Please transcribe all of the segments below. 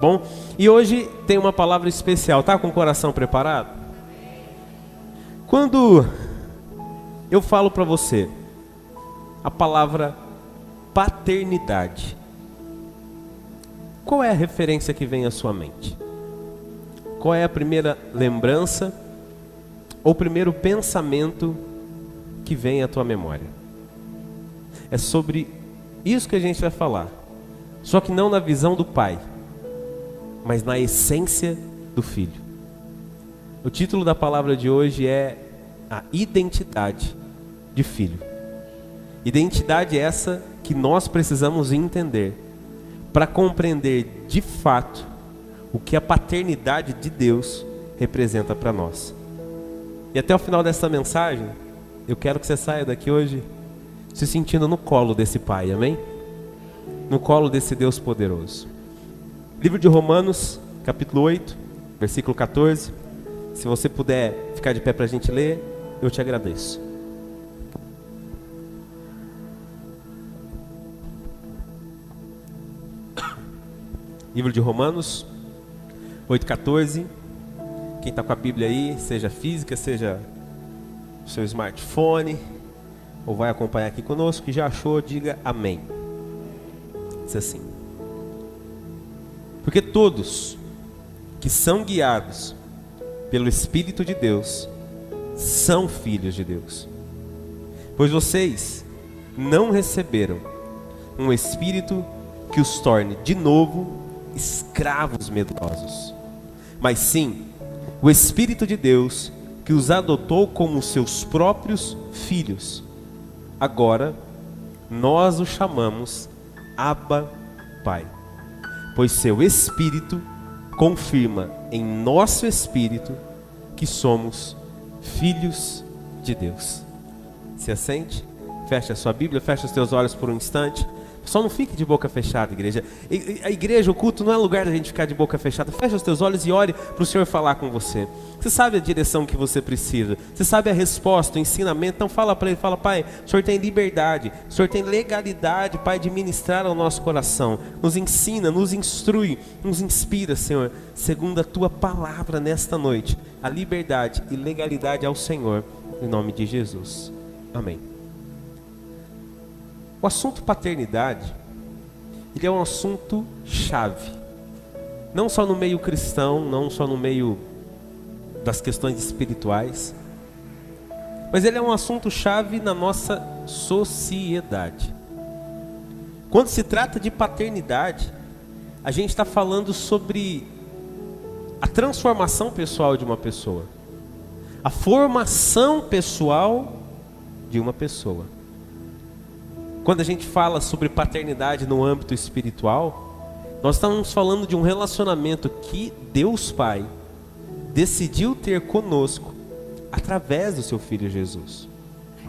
Bom, e hoje tem uma palavra especial, tá com o coração preparado? Quando eu falo para você a palavra paternidade, qual é a referência que vem à sua mente? Qual é a primeira lembrança ou primeiro pensamento que vem à tua memória? É sobre isso que a gente vai falar, só que não na visão do pai, mas na essência do filho. O título da palavra de hoje é a identidade de filho. Identidade essa que nós precisamos entender para compreender de fato o que a paternidade de Deus representa para nós. E até o final dessa mensagem, eu quero que você saia daqui hoje se sentindo no colo desse Pai, amém? No colo desse Deus poderoso. Livro de Romanos, capítulo 8, versículo 14. Se você puder ficar de pé para a gente ler, eu te agradeço. Livro de Romanos 8,14. Quem está com a Bíblia aí, seja física, seja o seu smartphone, ou vai acompanhar aqui conosco, que já achou, diga amém. Diz assim: porque todos que são guiados pelo Espírito de Deus são filhos de Deus. Pois vocês não receberam um espírito que os torne de novo escravos medrosos, mas sim o Espírito de Deus que os adotou como seus próprios filhos. Agora nós o chamamos Abba, Pai, pois seu Espírito confirma em nosso espírito que somos filhos de Deus. Se assente, feche a sua Bíblia, feche os teus olhos por um instante. Só não fique de boca fechada, igreja. A igreja, o culto não é lugar da gente ficar de boca fechada. Feche os teus olhos e ore para o Senhor falar com você. Você sabe a direção que você precisa, você sabe a resposta, o ensinamento. Então fala para ele, fala: Pai, o Senhor tem liberdade, o Senhor tem legalidade, Pai, de ministrar ao nosso coração. Nos ensina, nos instrui, nos inspira, Senhor, segundo a Tua palavra nesta noite. A liberdade e legalidade ao Senhor, em nome de Jesus. Amém. O assunto paternidade, ele é um assunto chave. Não só no meio cristão, não só no meio das questões espirituais, mas ele é um assunto chave na nossa sociedade. Quando se trata de paternidade, a gente está falando sobre a transformação pessoal de uma pessoa, a formação pessoal de uma pessoa. Quando a gente fala sobre paternidade no âmbito espiritual, nós estamos falando de um relacionamento que Deus Pai decidiu ter conosco através do seu Filho Jesus.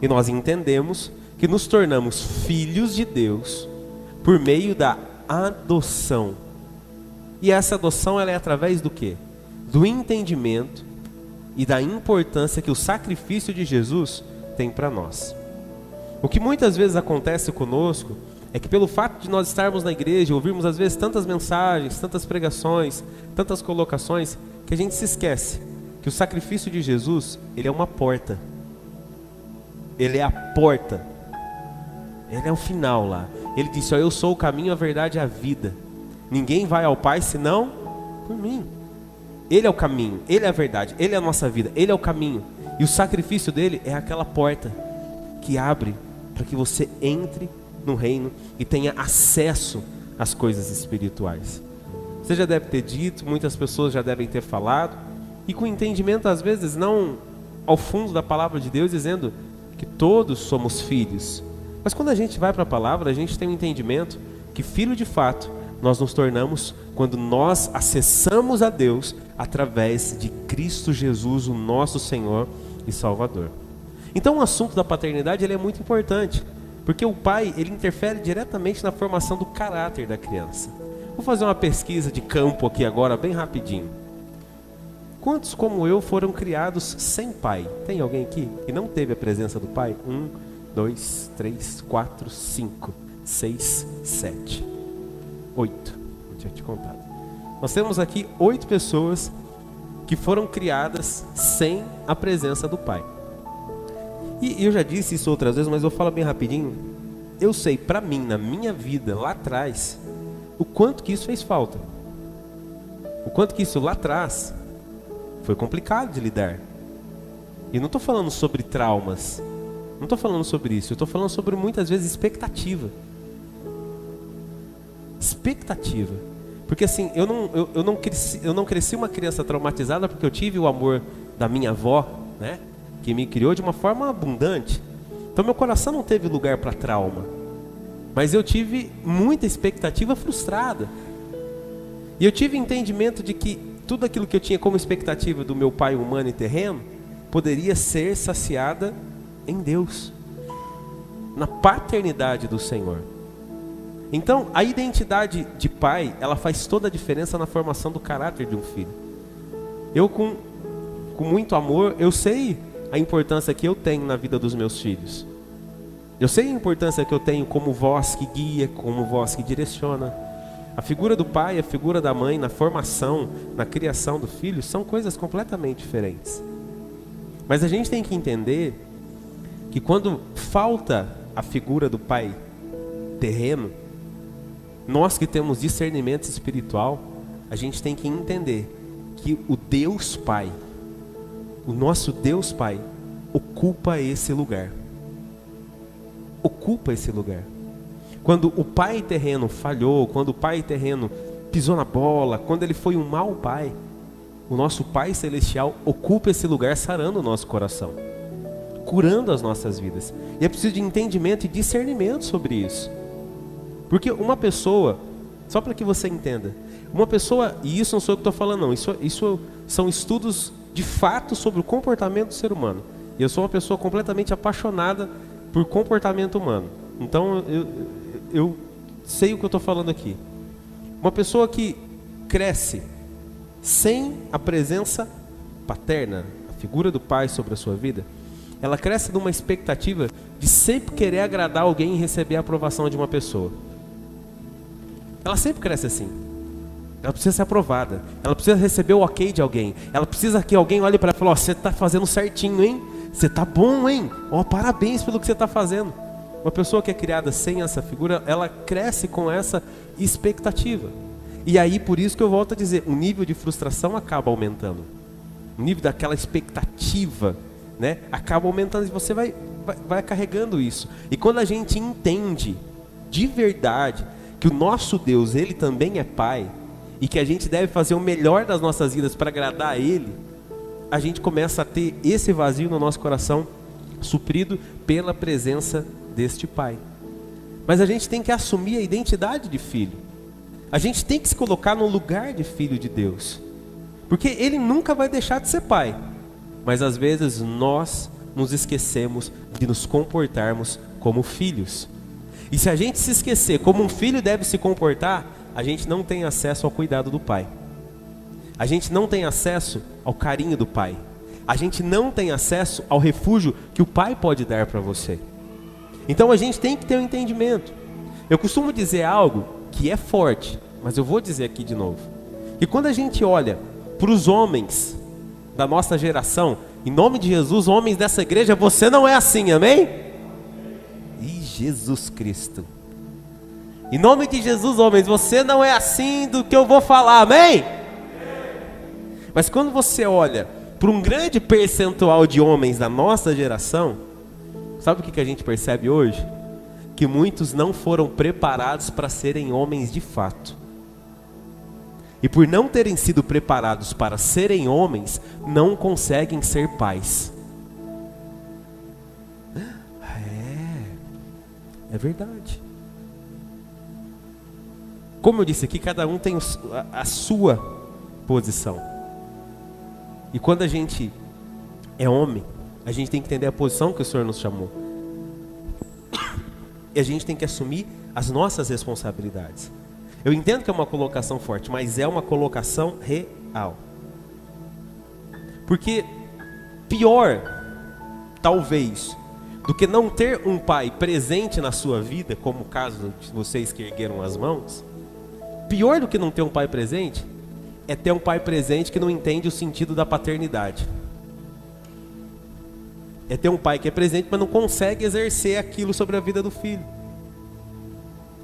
E nós entendemos que nos tornamos filhos de Deus por meio da adoção. E essa adoção, ela é através do quê? Do entendimento e da importância que o sacrifício de Jesus tem para nós. O que muitas vezes acontece conosco é que, pelo fato de nós estarmos na igreja, ouvirmos às vezes tantas mensagens, tantas pregações, tantas colocações, que a gente se esquece que o sacrifício de Jesus, ele é uma porta. Ele é a porta. Ele é o final lá. Ele disse: ó, eu sou o caminho, a verdade e a vida. Ninguém vai ao Pai senão por mim. Ele é o caminho, Ele é a verdade, Ele é a nossa vida, Ele é o caminho. E o sacrifício dele é aquela porta que abre para que você entre no reino e tenha acesso às coisas espirituais. Você já deve ter dito, muitas pessoas já devem ter falado, e com entendimento às vezes não ao fundo da palavra de Deus, dizendo que todos somos filhos. Mas quando a gente vai para a palavra, a gente tem um entendimento que filho de fato nós nos tornamos quando nós acessamos a Deus através de Cristo Jesus, o nosso Senhor e Salvador. Então o assunto da paternidade, ele é muito importante, porque o pai, ele interfere diretamente na formação do caráter da criança. Vou fazer uma pesquisa de campo aqui agora, bem rapidinho. Quantos como eu foram criados sem pai? Tem alguém aqui que não teve a presença do pai? 1, 2, 3, 4, 5, 6, 7, 8. Não tinha te contado. Nós temos aqui 8 pessoas que foram criadas sem a presença do pai. E eu já disse isso outras vezes, mas eu falo bem rapidinho. Eu sei, para mim, na minha vida, lá atrás, o quanto que isso fez falta. O quanto que isso lá atrás foi complicado de lidar. E não estou falando sobre traumas. Não estou falando sobre isso. Eu estou falando sobre, muitas vezes, expectativa. Expectativa. Porque assim, eu não cresci uma criança traumatizada porque eu tive o amor da minha avó, né? Que me criou de uma forma abundante. Então meu coração não teve lugar para trauma. Mas eu tive muita expectativa frustrada. E eu tive entendimento de que tudo aquilo que eu tinha como expectativa do meu pai humano e terreno poderia ser saciada em Deus, na paternidade do Senhor. Então, a identidade de pai, ela faz toda a diferença na formação do caráter de um filho. Eu, com muito amor, eu sei a importância que eu tenho na vida dos meus filhos. Eu sei a importância que eu tenho como voz que guia, como voz que direciona. A figura do pai, a figura da mãe, na formação, na criação do filho, são coisas completamente diferentes. Mas a gente tem que entender que quando falta a figura do pai terreno, nós que temos discernimento espiritual, a gente tem que entender que o Deus Pai, o nosso Deus Pai, ocupa esse lugar. Ocupa esse lugar. Quando o pai terreno falhou, quando o pai terreno pisou na bola, quando ele foi um mau pai, o nosso Pai Celestial ocupa esse lugar sarando o nosso coração, curando as nossas vidas. E é preciso de entendimento e discernimento sobre isso. Porque uma pessoa, só para que você entenda, uma pessoa, e isso não sou eu que estou falando não, isso são estudos de fato sobre o comportamento do ser humano. E eu sou uma pessoa completamente apaixonada por comportamento humano. Então eu sei o que eu estou falando aqui. Uma pessoa que cresce sem a presença paterna, a figura do pai sobre a sua vida, ela cresce numa expectativa de sempre querer agradar alguém e receber a aprovação de uma pessoa. Ela sempre cresce assim. Ela precisa ser aprovada. Ela precisa receber o ok de alguém. Ela precisa que alguém olhe para ela e fale: ó, você está fazendo certinho, hein? Você está bom, hein? Ó, parabéns pelo que você está fazendo. Uma pessoa que é criada sem essa figura, ela cresce com essa expectativa. E aí, por isso que eu volto a dizer, o nível de frustração acaba aumentando. O nível daquela expectativa, né, acaba aumentando, e você vai carregando isso. E quando a gente entende de verdade que o nosso Deus, Ele também é Pai, e que a gente deve fazer o melhor das nossas vidas para agradar a Ele, a gente começa a ter esse vazio no nosso coração suprido pela presença deste Pai. Mas a gente tem que assumir a identidade de filho. A gente tem que se colocar no lugar de filho de Deus. Porque Ele nunca vai deixar de ser Pai. Mas às vezes nós nos esquecemos de nos comportarmos como filhos. E se a gente se esquecer como um filho deve se comportar, a gente não tem acesso ao cuidado do Pai. A gente não tem acesso ao carinho do Pai. A gente não tem acesso ao refúgio que o Pai pode dar para você. Então a gente tem que ter um entendimento. Eu costumo dizer algo que é forte, mas eu vou dizer aqui de novo. E quando a gente olha para os homens da nossa geração, em nome de Jesus, homens dessa igreja, você não é assim, amém? E Jesus Cristo. Em nome de Jesus, homens, você não é assim do que eu vou falar, amém? Mas quando você olha para um grande percentual de homens da nossa geração, sabe o que a gente percebe hoje? Que muitos não foram preparados para serem homens de fato. E por não terem sido preparados para serem homens, não conseguem ser pais. É verdade. Como eu disse aqui, cada um tem a sua posição. E quando a gente é homem, a gente tem que entender a posição que o Senhor nos chamou. E a gente tem que assumir as nossas responsabilidades. Eu entendo que é uma colocação forte, mas é uma colocação real. Porque pior, talvez, do que não ter um pai presente na sua vida, como o caso de vocês que ergueram as mãos, pior do que não ter um pai presente, é ter um pai presente que não entende o sentido da paternidade. É ter um pai que é presente, mas não consegue exercer aquilo sobre a vida do filho.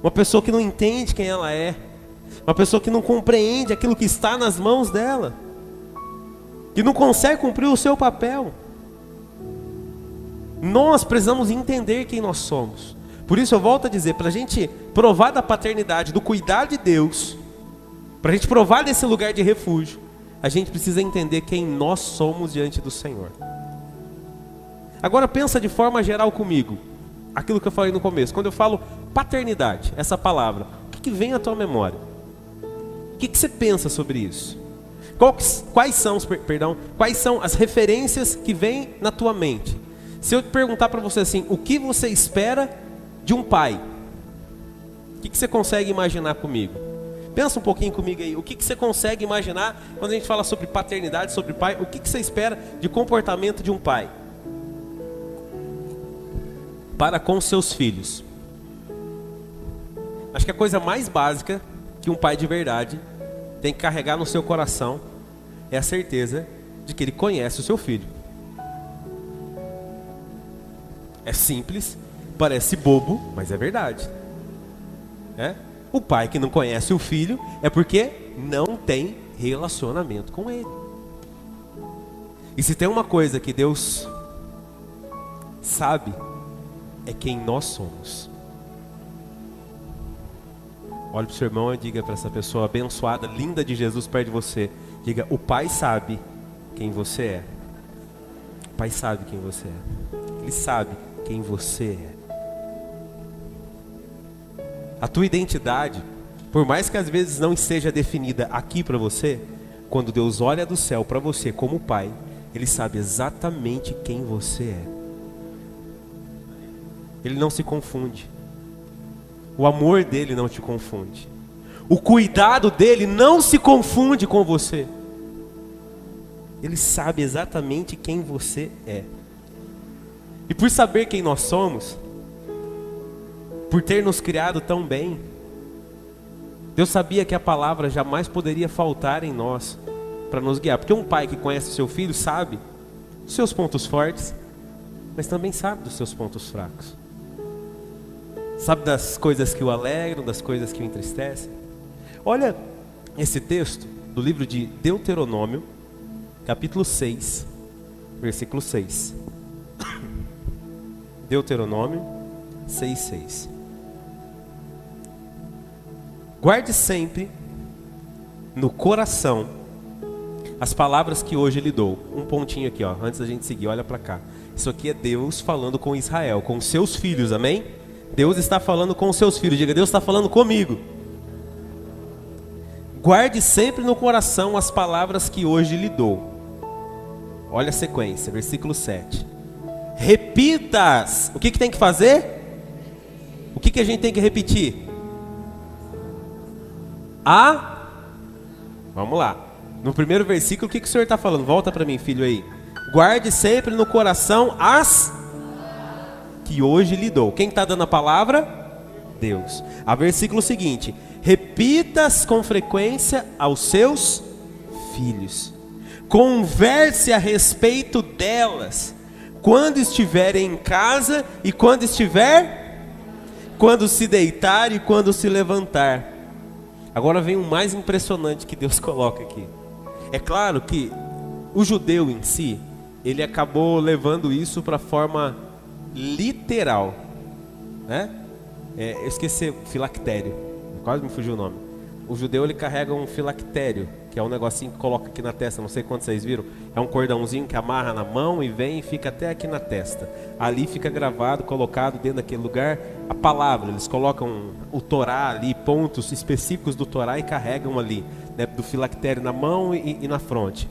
Uma pessoa que não entende quem ela é. Uma pessoa que não compreende aquilo que está nas mãos dela. Que não consegue cumprir o seu papel. Nós precisamos entender quem nós somos. Por isso eu volto a dizer, para a gente provar da paternidade, do cuidado de Deus, para a gente provar desse lugar de refúgio, a gente precisa entender quem nós somos diante do Senhor. Agora pensa de forma geral comigo, aquilo que eu falei no começo. Quando eu falo paternidade, essa palavra, o que vem à tua memória? O que você pensa sobre isso? Quais são as referências que vêm na tua mente? Se eu te perguntar para você assim, o que você espera de um pai? O que você consegue imaginar comigo? Pensa um pouquinho comigo aí, o que você consegue imaginar quando a gente fala sobre paternidade, sobre pai? O que você espera de comportamento de um pai para com seus filhos? Acho que a coisa mais básica que um pai de verdade tem que carregar no seu coração é a certeza de que ele conhece o seu filho. É simples, parece bobo, mas é verdade. O pai que não conhece o filho é porque não tem relacionamento com ele. E se tem uma coisa que Deus sabe, é quem nós somos. Olhe para o seu irmão e diga para essa pessoa abençoada, linda de Jesus perto de você. Diga, o Pai sabe quem você é. O Pai sabe quem você é. Ele sabe quem você é. A tua identidade, por mais que às vezes não esteja definida aqui para você, quando Deus olha do céu para você como Pai, Ele sabe exatamente quem você é. Ele não se confunde. O amor dele não te confunde. O cuidado dele não se confunde com você. Ele sabe exatamente quem você é. E por saber quem nós somos, por ter nos criado tão bem, Deus sabia que a palavra jamais poderia faltar em nós para nos guiar. Porque um pai que conhece o seu filho sabe dos seus pontos fortes, mas também sabe dos seus pontos fracos. Sabe das coisas que o alegram, das coisas que o entristecem. Olha esse texto do livro de Deuteronômio, capítulo 6, versículo 6. Deuteronômio 6:6. Guarde sempre no coração as palavras que hoje lhe dou. Um pontinho aqui, ó, antes da gente seguir, olha para cá. Isso aqui é Deus falando com Israel, com seus filhos, amém? Deus está falando com os seus filhos. Diga, Deus está falando comigo. Guarde sempre no coração as palavras que hoje lhe dou. Olha a sequência, versículo 7. Repita-as. O que tem que fazer? O que a gente tem que repetir? Vamos lá. No primeiro versículo, o que o Senhor está falando? Volta para mim, filho aí. Guarde sempre no coração as que hoje lhe dou. Quem está dando a palavra? Deus. A versículo seguinte: repita-as com frequência aos seus filhos. Converse a respeito delas, quando estiverem em casa e quando se deitar e quando se levantar. Agora vem o mais impressionante que Deus coloca aqui. É claro que o judeu em si, ele acabou levando isso para a forma literal, né? Eu esqueci, filactério, quase me fugiu o nome. O judeu, ele carrega um filactério, que é um negocinho que coloca aqui na testa, não sei quantos vocês viram. É um cordãozinho que amarra na mão e vem e fica até aqui na testa. Ali fica gravado, colocado dentro daquele lugar, a palavra. Eles colocam o Torá ali, pontos específicos do Torá e carregam ali, né, do filactério na mão e na fronte.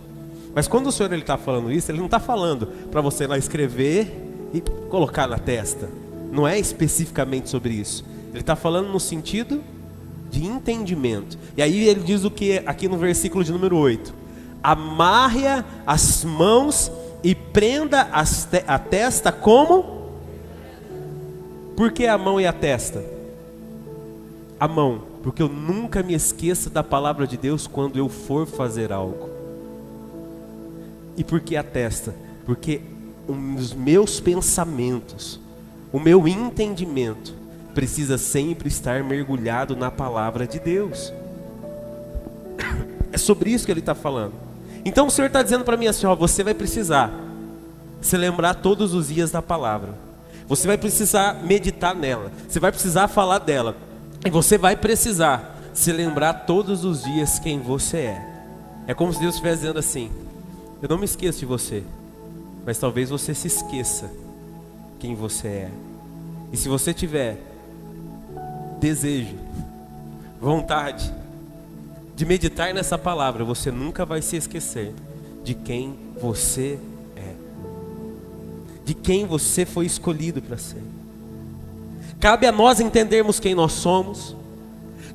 Mas quando o Senhor está falando isso, Ele não está falando para você ir lá escrever e colocar na testa. Não é especificamente sobre isso. Ele está falando no sentido de entendimento. E aí ele diz o que aqui no versículo de número 8: amarre as mãos e prenda a testa como? Por que a mão e a testa? A mão. Porque eu nunca me esqueça da palavra de Deus quando eu for fazer algo. E por que atesta? Porque os meus pensamentos, o meu entendimento precisa sempre estar mergulhado na palavra de Deus. É sobre isso que ele está falando. Então o Senhor está dizendo para mim assim, ó, você vai precisar se lembrar todos os dias da palavra. Você vai precisar meditar nela. Você vai precisar falar dela. E você vai precisar se lembrar todos os dias quem você é. É como se Deus estivesse dizendo assim, eu não me esqueço de você, mas talvez você se esqueça quem você é. E se você tiver desejo, vontade de meditar nessa palavra, você nunca vai se esquecer de quem você é, de quem você foi escolhido para ser. Cabe a nós entendermos quem nós somos,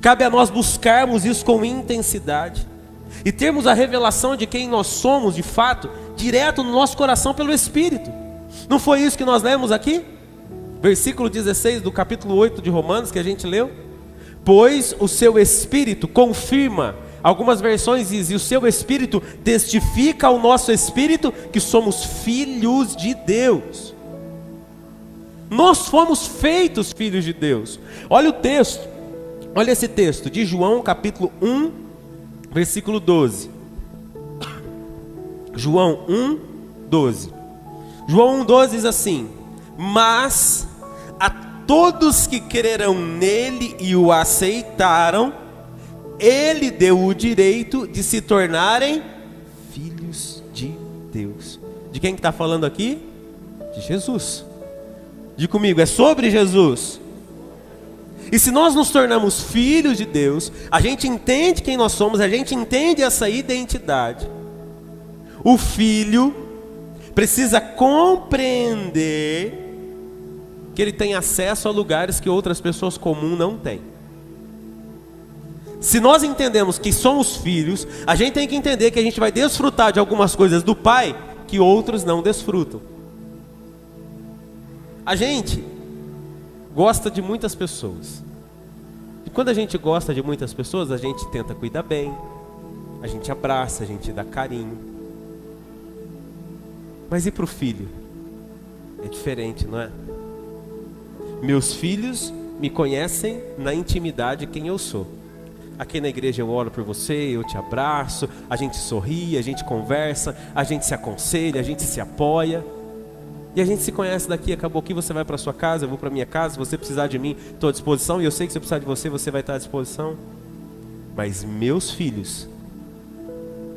cabe a nós buscarmos isso com intensidade e termos a revelação de quem nós somos de fato, direto no nosso coração pelo Espírito. Não foi isso que nós lemos aqui? Versículo 16 do capítulo 8 de Romanos que a gente leu. Pois o seu Espírito confirma, algumas versões dizem, o seu Espírito testifica ao nosso Espírito que somos filhos de Deus. Nós fomos feitos filhos de Deus. Olha o texto, olha esse texto de João capítulo 1, versículo 12. João 1, 12. João 1,12 diz assim: mas a todos que creram nele e o aceitaram, ele deu o direito de se tornarem filhos de Deus. De quem que está falando aqui? De Jesus. Diga comigo, é sobre Jesus. E se nós nos tornamos filhos de Deus, a gente entende quem nós somos, a gente entende essa identidade. O filho precisa compreender que ele tem acesso a lugares que outras pessoas comuns não têm. Se nós entendemos que somos filhos, a gente tem que entender que a gente vai desfrutar de algumas coisas do Pai que outros não desfrutam. A gente gosta de muitas pessoas. E quando a gente gosta de muitas pessoas, a gente tenta cuidar bem, a gente abraça, a gente dá carinho. Mas e para o filho? É diferente, não é? Meus filhos me conhecem na intimidade quem eu sou. Aqui na igreja eu oro por você, eu te abraço, a gente sorri, a gente conversa, a gente se aconselha, a gente se apoia. E a gente se conhece daqui, acabou aqui, você vai para sua casa, eu vou para minha casa, se você precisar de mim, estou à disposição. E eu sei que se eu precisar de você, você vai estar à disposição. Mas meus filhos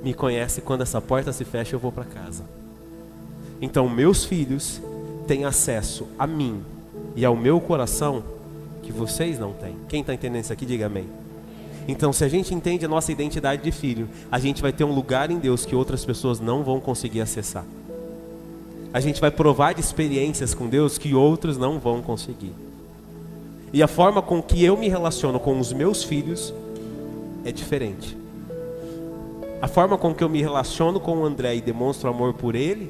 me conhecem quando essa porta se fecha, eu vou para casa. Então meus filhos têm acesso a mim e ao meu coração que vocês não têm. Quem está entendendo isso aqui, diga amém. Então se a gente entende a nossa identidade de filho, a gente vai ter um lugar em Deus que outras pessoas não vão conseguir acessar. A gente vai provar de experiências com Deus que outros não vão conseguir. E a forma com que eu me relaciono com os meus filhos é diferente. A forma com que eu me relaciono com o André e demonstro amor por ele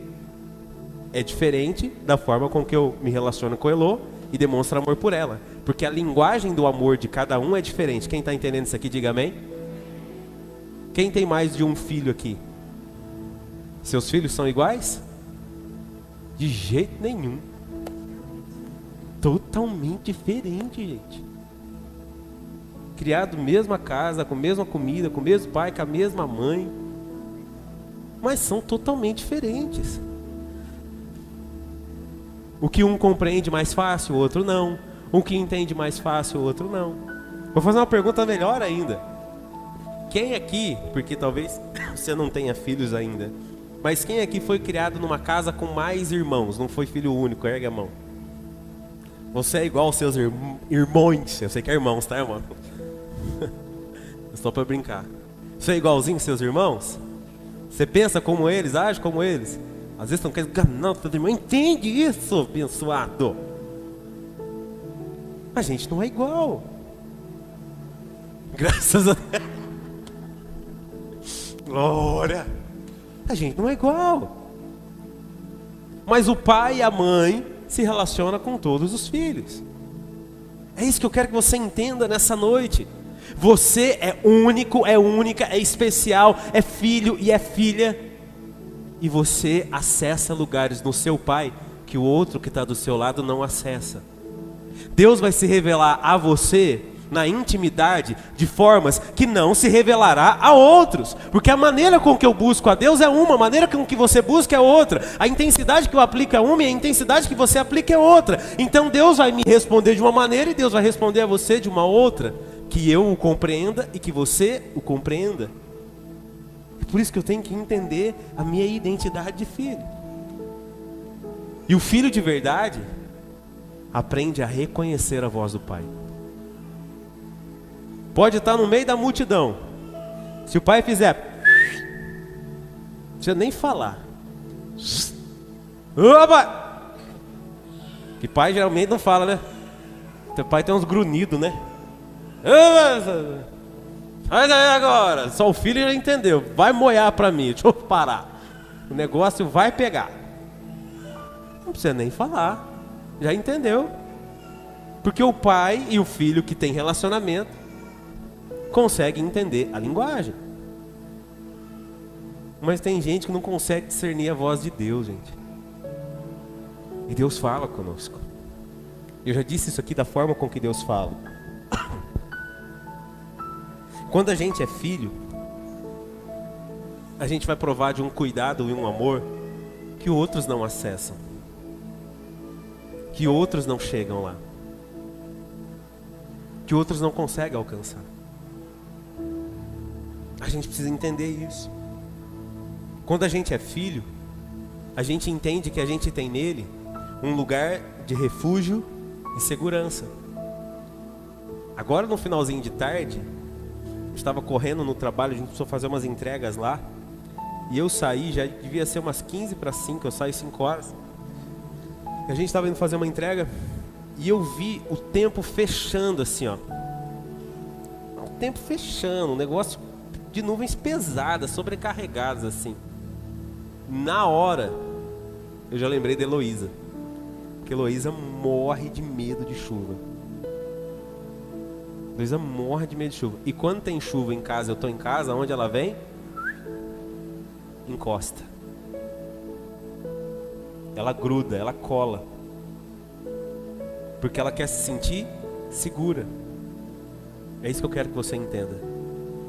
é diferente da forma com que eu me relaciono com a Elô e demonstro amor por ela. Porque a linguagem do amor de cada um é diferente. Quem está entendendo isso aqui, diga amém. Quem tem mais de um filho aqui? Seus filhos são iguais? De jeito nenhum. Totalmente diferente, gente. Criado na mesma casa, com a mesma comida, com o mesmo pai, com a mesma mãe. Mas são totalmente diferentes. O que um compreende mais fácil, o outro não. Um que entende mais fácil, o outro não. Vou fazer uma pergunta melhor ainda. Quem aqui, porque talvez você não tenha filhos ainda, mas quem aqui foi criado numa casa com mais irmãos? Não foi filho único, ergue a mão. Você é igual aos seus irmãos. Eu sei que é irmãos, tá, irmão? Só para brincar. Você é igualzinho aos seus irmãos? Você pensa como eles, age como eles? Às vezes estão querendo enganar seus irmãos. Entende isso, abençoado? A gente não é igual. Graças a Deus. Glória. A gente não é igual. Mas o pai e a mãe se relacionam com todos os filhos. É isso que eu quero que você entenda nessa noite. Você é único, é única, é especial, é filho e é filha. E você acessa lugares no seu Pai que o outro que está do seu lado não acessa. Deus vai se revelar a você na intimidade de formas que não se revelará a outros. Porque a maneira com que eu busco a Deus é uma, a maneira com que você busca é outra. A intensidade que eu aplico é uma e a intensidade que você aplica é outra. Então Deus vai me responder de uma maneira e Deus vai responder a você de uma outra. Que eu o compreenda e que você o compreenda. É por isso que eu tenho que entender a minha identidade de filho. E o filho de verdade aprende a reconhecer a voz do Pai. Pode estar no meio da multidão. Se o pai fizer, não precisa nem falar. Opa! Que pai geralmente não fala, né? Teu pai tem uns grunhidos, né? Faz aí agora. Só o filho já entendeu. Vai moiar pra mim, deixa eu parar. O negócio vai pegar. Não precisa nem falar. Já entendeu. Porque o pai e o filho que tem relacionamento conseguem entender a linguagem. Mas tem gente que não consegue discernir a voz de Deus, gente. E Deus fala conosco. Eu já disse isso aqui da forma com que Deus fala. Quando a gente é filho, a gente vai provar de um cuidado e um amor que outros não acessam, que outros não chegam lá, que outros não conseguem alcançar. A gente precisa entender isso. Quando a gente é filho, a gente entende que a gente tem nele um lugar de refúgio e segurança. Agora no finalzinho de tarde, eu estava correndo no trabalho, a gente precisou fazer umas entregas lá. E eu saí, já devia ser umas 15 para 5, eu saí 5 horas. E a gente estava indo fazer uma entrega e eu vi o tempo fechando assim, ó. O tempo fechando, um negócio de nuvens pesadas, sobrecarregadas assim. Na hora, eu já lembrei da Heloísa. Porque Heloísa morre de medo de chuva. Heloísa morre de medo de chuva. E quando tem chuva em casa, eu estou em casa, onde ela vem? Encosta. Ela gruda, ela cola. Porque ela quer se sentir segura. É isso que eu quero que você entenda.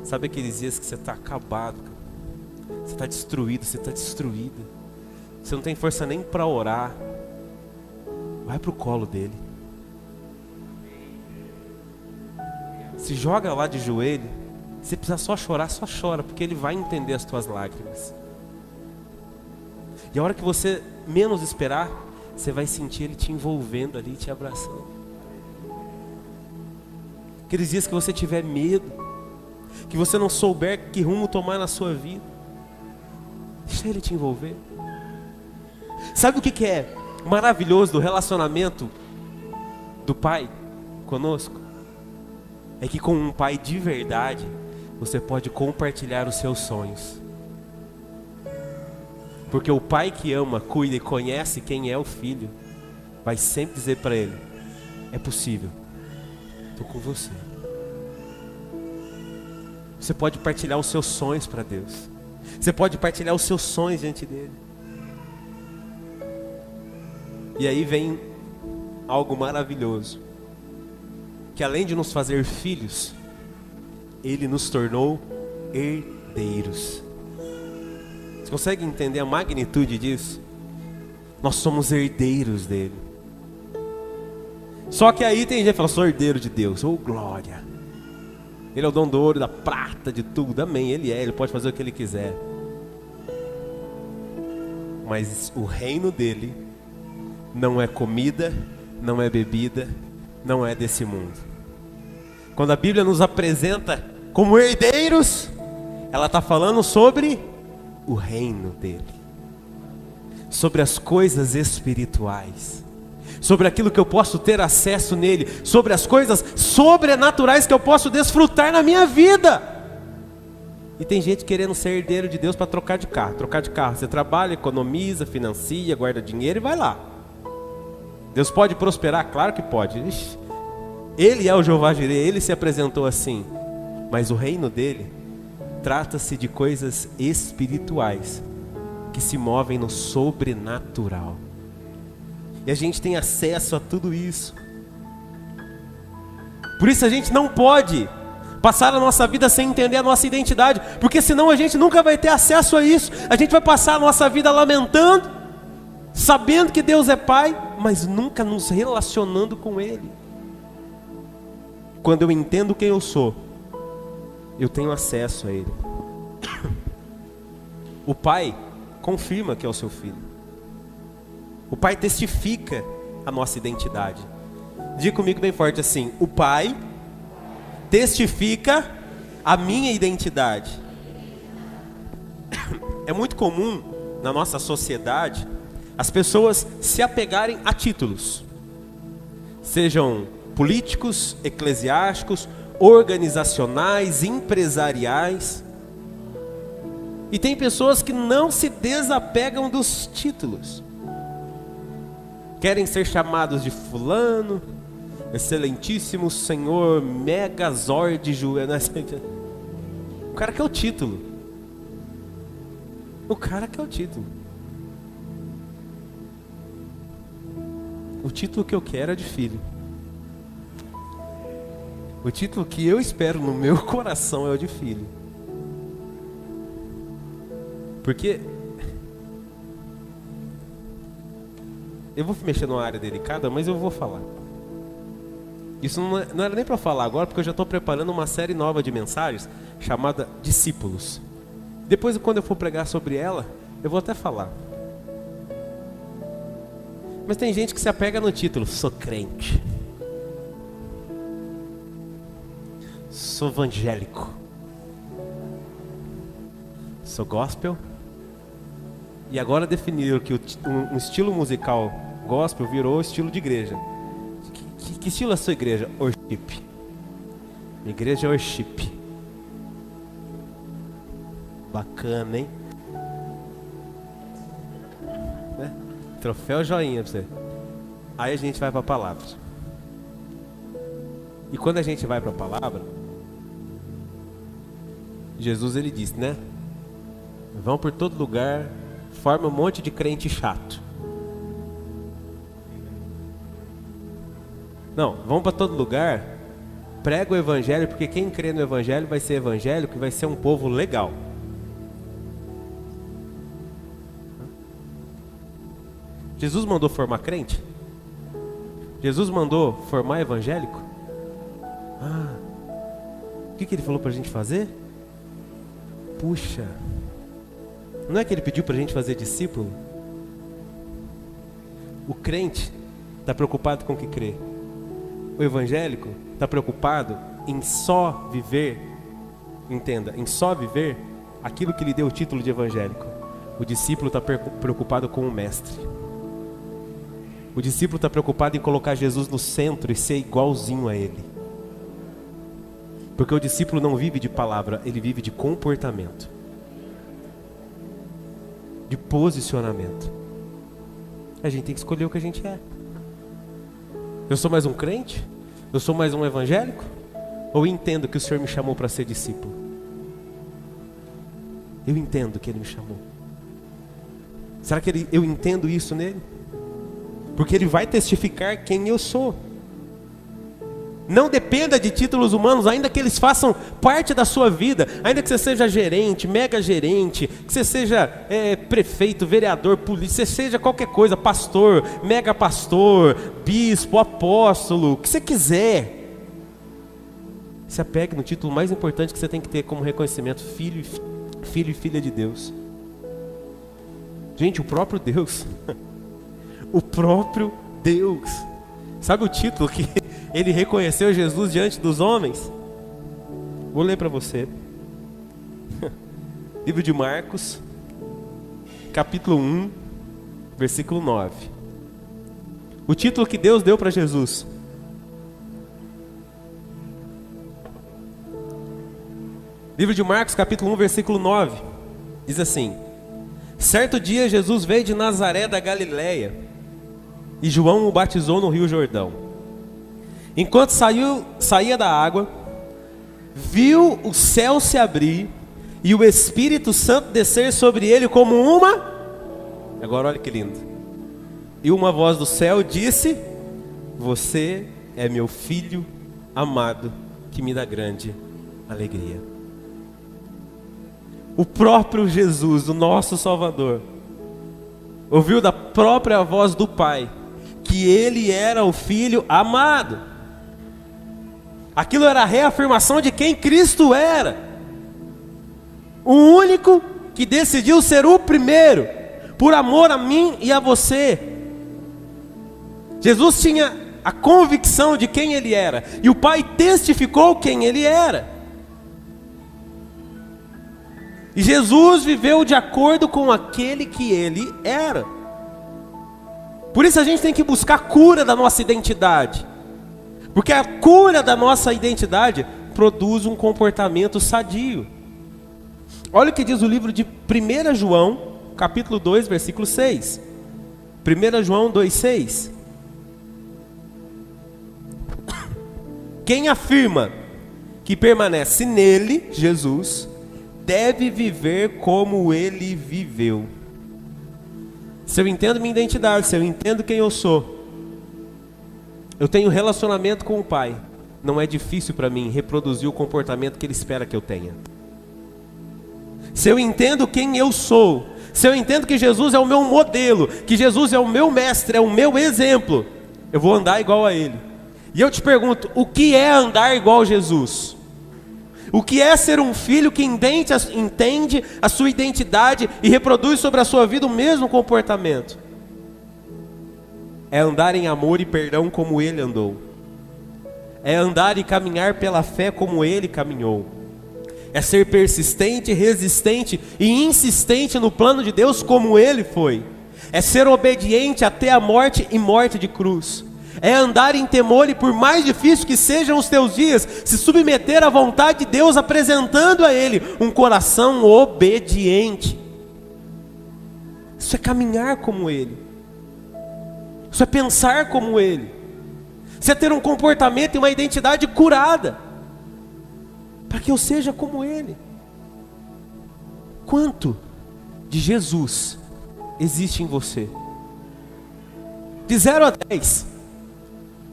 Sabe aqueles dias que você está acabado, cara? Você está destruído, você está destruída. Você não tem força nem para orar. Vai para o colo dele. Se joga lá de joelho. Se precisar só chorar, só chora, porque ele vai entender as tuas lágrimas. E a hora que você menos esperar, você vai sentir ele te envolvendo ali, te abraçando. Aqueles dias que você tiver medo, que você não souber que rumo tomar na sua vida, deixa ele te envolver. Sabe o que é maravilhoso do relacionamento do pai conosco? É que com um pai de verdade, você pode compartilhar os seus sonhos. Porque o pai que ama, cuida e conhece quem é o filho, vai sempre dizer para ele: é possível, estou com você. Você pode partilhar os seus sonhos para Deus. Você pode partilhar os seus sonhos diante dele. E aí vem algo maravilhoso. Que além de nos fazer filhos, ele nos tornou herdeiros. Você consegue entender a magnitude disso? Nós somos herdeiros dele. Só que aí tem gente que fala: sou herdeiro de Deus. Oh, glória! Ele é o dono do ouro, da prata, de tudo. Amém, ele pode fazer o que ele quiser. Mas o reino dele não é comida, não é bebida, não é desse mundo. Quando a Bíblia nos apresenta como herdeiros, ela está falando sobre o reino dele, sobre as coisas espirituais, sobre aquilo que eu posso ter acesso nele, sobre as coisas sobrenaturais que eu posso desfrutar na minha vida. E tem gente querendo ser herdeiro de Deus para trocar de carro. Você trabalha, economiza, financia, guarda dinheiro e vai lá. Deus pode prosperar? Claro que pode. Ixi, ele é o Jeová Jireh, ele se apresentou assim. Mas o reino dele trata-se de coisas espirituais que se movem no sobrenatural. E a gente tem acesso a tudo isso. Por isso a gente não pode passar a nossa vida sem entender a nossa identidade, porque senão a gente nunca vai ter acesso a isso. A gente vai passar a nossa vida lamentando, sabendo que Deus é Pai, mas nunca nos relacionando com Ele. Quando eu entendo quem eu sou, eu tenho acesso a Ele. O Pai confirma que é o seu filho. O Pai testifica a nossa identidade. Diga comigo bem forte assim: o Pai testifica a minha identidade. É muito comum na nossa sociedade as pessoas se apegarem a títulos, sejam políticos, eclesiásticos, organizacionais, empresariais. E tem pessoas que não se desapegam dos títulos. Querem ser chamados de fulano, excelentíssimo senhor Megazord Joel. O cara quer o título. O cara quer o título. O título que eu quero é de filho. O título que eu espero no meu coração é o de filho. Porque eu vou mexer numa área delicada, mas eu vou falar. Isso não era nem para falar agora, porque eu já estou preparando uma série nova de mensagens chamada Discípulos. Depois, quando eu for pregar sobre ela, eu vou até falar. Mas tem gente que se apega no título: sou crente, sou evangélico, sou gospel. E agora definiram que um estilo musical gospel virou estilo de igreja. Que estilo é a sua igreja? Worship. Minha igreja é worship. Bacana, hein? Né? Troféu joinha pra você. Aí a gente vai para a palavra. E quando a gente vai para a palavra, Jesus ele disse, né? Vão por todo lugar, forma um monte de crente chato. Não, vão para todo lugar, prega o evangelho, porque quem crê no evangelho vai ser evangélico e vai ser um povo legal. Jesus mandou formar crente? Jesus mandou formar evangélico? O que ele falou para a gente fazer? Puxa, não é que ele pediu para a gente fazer discípulo? O crente está preocupado com o que crê. O evangélico está preocupado em só viver, entenda, em só viver aquilo que lhe deu o título de evangélico. O discípulo está preocupado com o mestre. O discípulo está preocupado em colocar Jesus no centro e ser igualzinho a ele. Porque o discípulo não vive de palavra, ele vive de comportamento, de posicionamento. A gente tem que escolher o que a gente é. Eu sou mais um crente? Eu sou mais um evangélico? Ou eu entendo que o Senhor me chamou para ser discípulo? Eu entendo que Ele me chamou. Será que eu entendo isso nele? Porque Ele vai testificar quem eu sou. Não dependa de títulos humanos, ainda que eles façam parte da sua vida. Ainda que você seja gerente, mega gerente, que você seja prefeito, vereador, polícia, você seja qualquer coisa, pastor, mega pastor, bispo, apóstolo, o que você quiser. Se apegue no título mais importante que você tem que ter como reconhecimento: filho e filha de Deus. Gente, o próprio Deus, o próprio Deus, sabe o título que ele reconheceu Jesus diante dos homens? Vou ler para você. Livro de Marcos, capítulo 1, versículo 9. O título que Deus deu para Jesus. Livro de Marcos, capítulo 1, versículo 9. Diz assim: certo dia Jesus veio de Nazaré da Galileia, e João o batizou no Rio Jordão. Enquanto saía da água, viu o céu se abrir e o Espírito Santo descer sobre ele como uma... Agora olha que lindo. E uma voz do céu disse: você é meu filho amado, que me dá grande alegria. O próprio Jesus, o nosso Salvador, ouviu da própria voz do Pai que ele era o filho amado. Aquilo era a reafirmação de quem Cristo era. O único que decidiu ser o primeiro, por amor a mim e a você. Jesus tinha a convicção de quem ele era, e o Pai testificou quem ele era. E Jesus viveu de acordo com aquele que ele era. Por isso a gente tem que buscar a cura da nossa identidade, porque a cura da nossa identidade produz um comportamento sadio. Olha o que diz o livro de 1 João, capítulo 2, versículo 6. 1 João 2,6. Quem afirma que permanece nele, Jesus, deve viver como ele viveu. Se eu entendo minha identidade, se eu entendo quem eu sou, eu tenho relacionamento com o Pai, não é difícil para mim reproduzir o comportamento que ele espera que eu tenha. Se eu entendo quem eu sou, se eu entendo que Jesus é o meu modelo, que Jesus é o meu mestre, é o meu exemplo, eu vou andar igual a ele. E eu te pergunto, o que é andar igual a Jesus? O que é ser um filho que entende a sua identidade e reproduz sobre a sua vida o mesmo comportamento? É andar em amor e perdão como ele andou. É andar e caminhar pela fé como ele caminhou. É ser persistente, resistente e insistente no plano de Deus como ele foi. É ser obediente até a morte e morte de cruz. É andar em temor e, por mais difícil que sejam os teus dias, se submeter à vontade de Deus, apresentando a ele um coração obediente. Isso é caminhar como ele. Isso é pensar como ele. Isso é ter um comportamento e uma identidade curada, para que eu seja como ele. Quanto de Jesus existe em você? De 0 a 10.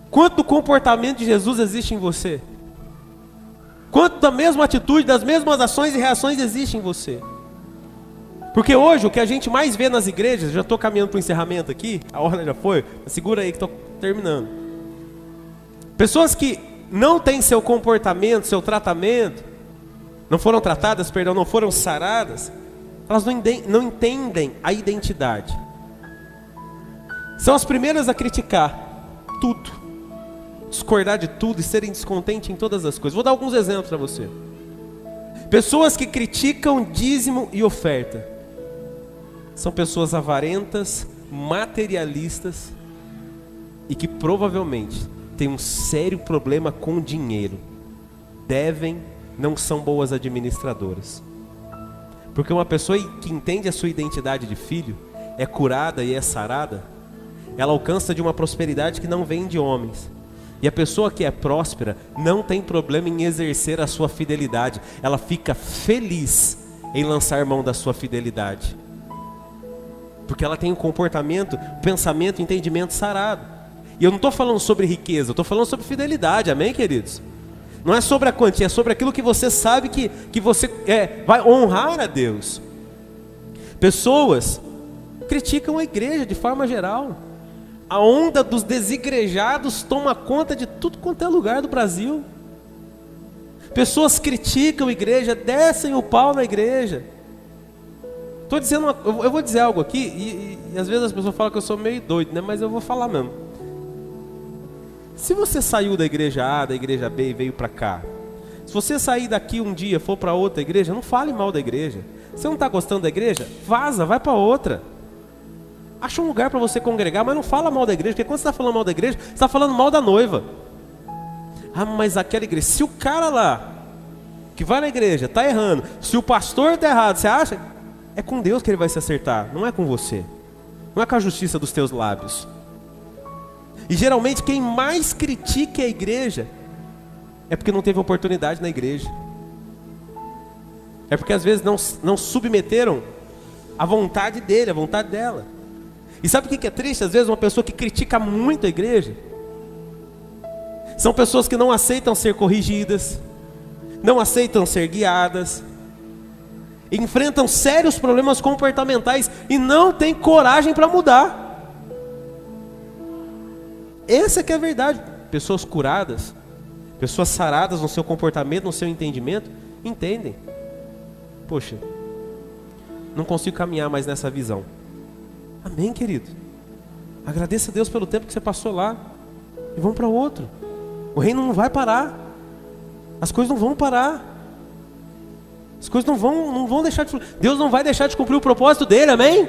Quanto do comportamento de Jesus existe em você? Quanto da mesma atitude, das mesmas ações e reações existe em você? Porque hoje o que a gente mais vê nas igrejas, já estou caminhando para o encerramento aqui, a hora já foi, segura aí que estou terminando. Pessoas que não têm seu comportamento, seu tratamento, não foram tratadas, perdão, não foram saradas, elas não entendem a identidade. São as primeiras a criticar tudo, discordar de tudo e serem descontentes em todas as coisas. Vou dar alguns exemplos para você. Pessoas que criticam dízimo e oferta são pessoas avarentas, materialistas e que provavelmente têm um sério problema com dinheiro. Não são boas administradoras. Porque uma pessoa que entende a sua identidade de filho, é curada e é sarada, ela alcança de uma prosperidade que não vem de homens. E a pessoa que é próspera não tem problema em exercer a sua fidelidade. Ela fica feliz em lançar mão da sua fidelidade. Porque ela tem um comportamento, pensamento, entendimento sarado. E eu não estou falando sobre riqueza, eu estou falando sobre fidelidade, amém, queridos? Não é sobre a quantia, é sobre aquilo que você sabe que você vai honrar a Deus. Pessoas criticam a igreja de forma geral. A onda dos desigrejados toma conta de tudo quanto é lugar do Brasil. Pessoas criticam a igreja, descem o pau na igreja. Estou dizendo eu vou dizer algo aqui e às vezes as pessoas falam que eu sou meio doido, né? Mas eu vou falar mesmo. Se você saiu da igreja A, da igreja B e veio para cá, se você sair daqui um dia, for para outra igreja, não fale mal da igreja. Você não está gostando da igreja? Vaza, vai para outra. Acha um lugar para você congregar, mas não fala mal da igreja, porque quando você está falando mal da igreja, você está falando mal da noiva. Ah, mas aquela igreja, se o cara lá, que vai na igreja, está errando, se o pastor está errado, você acha? É com Deus que ele vai se acertar, não é com você. Não é com a justiça dos teus lábios. E geralmente quem mais critica a igreja é porque não teve oportunidade na igreja. É porque às vezes não submeteram a vontade dele, a vontade dela. E sabe o que é triste? Às vezes uma pessoa que critica muito a igreja, são pessoas que não aceitam ser corrigidas, não aceitam ser guiadas, enfrentam sérios problemas comportamentais e não têm coragem para mudar. Essa é que é a verdade. Pessoas curadas, pessoas saradas no seu comportamento, no seu entendimento, entendem. Poxa, não consigo caminhar mais nessa visão. Amém, querido? Agradeça a Deus pelo tempo que você passou lá e vamos para outro. O reino não vai parar. As coisas não vão parar. As coisas não vão deixar de... Deus não vai deixar de cumprir o propósito dele, amém?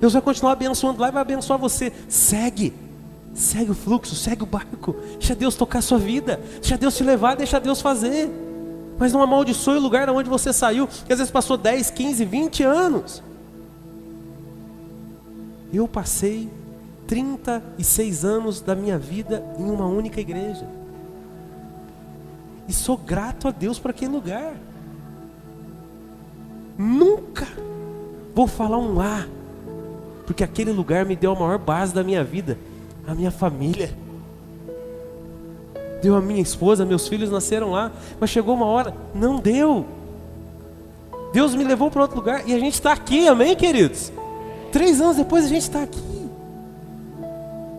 Deus vai continuar abençoando lá e vai abençoar você. Segue o fluxo, segue o barco. Deixa Deus tocar a sua vida. Deixa Deus te levar, deixa Deus fazer. Mas não amaldiçoe o lugar onde você saiu, que às vezes passou 10, 15, 20 anos. Eu passei 36 anos da minha vida em uma única igreja. E sou grato a Deus por aquele lugar. Nunca vou falar um A, porque aquele lugar me deu a maior base da minha vida, a minha família. Deu a minha esposa, meus filhos nasceram lá, mas chegou uma hora, não deu. Deus me levou para outro lugar e a gente está aqui, amém, queridos? 3 anos depois a gente está aqui.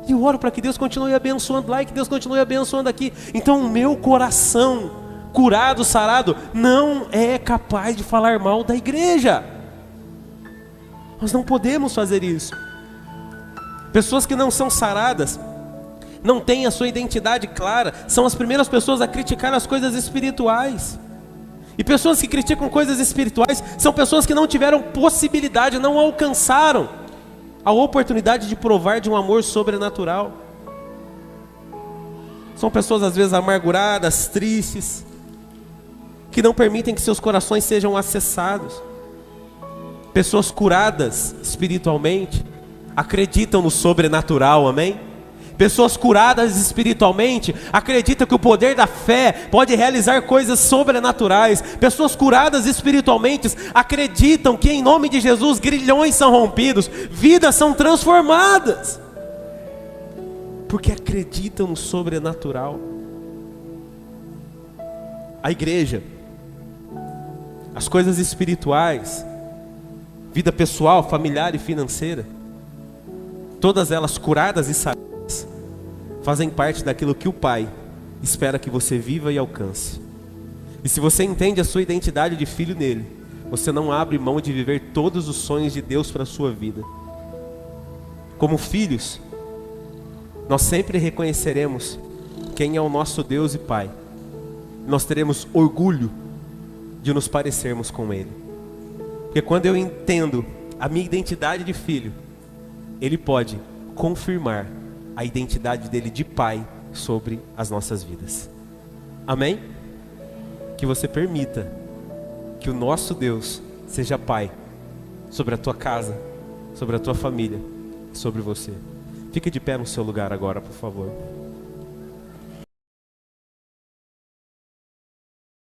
E eu oro para que Deus continue abençoando lá e que Deus continue abençoando aqui. Então o meu coração, curado, sarado, não é capaz de falar mal da igreja. Nós não podemos fazer isso. Pessoas que não são saradas, não têm a sua identidade clara, são as primeiras pessoas a criticar as coisas espirituais. E pessoas que criticam coisas espirituais são pessoas que não tiveram possibilidade, não alcançaram a oportunidade de provar de um amor sobrenatural. São pessoas às vezes amarguradas, tristes, que não permitem que seus corações sejam acessados. Pessoas curadas espiritualmente, acreditam no sobrenatural, amém? Pessoas curadas espiritualmente acreditam que o poder da fé pode realizar coisas sobrenaturais. Pessoas curadas espiritualmente acreditam que em nome de Jesus grilhões são rompidos, vidas são transformadas, porque acreditam no sobrenatural. A igreja, as coisas espirituais, vida pessoal, familiar e financeira, todas elas curadas e saradas, fazem parte daquilo que o Pai espera que você viva e alcance. E se você entende a sua identidade de filho nele, você não abre mão de viver todos os sonhos de Deus para a sua vida. Como filhos, nós sempre reconheceremos quem é o nosso Deus e Pai. Nós teremos orgulho de nos parecermos com Ele. Porque quando eu entendo a minha identidade de filho, Ele pode confirmar a identidade dele de Pai sobre as nossas vidas. Amém? Que você permita que o nosso Deus seja Pai sobre a tua casa, sobre a tua família, sobre você. Fica de pé no seu lugar agora, por favor.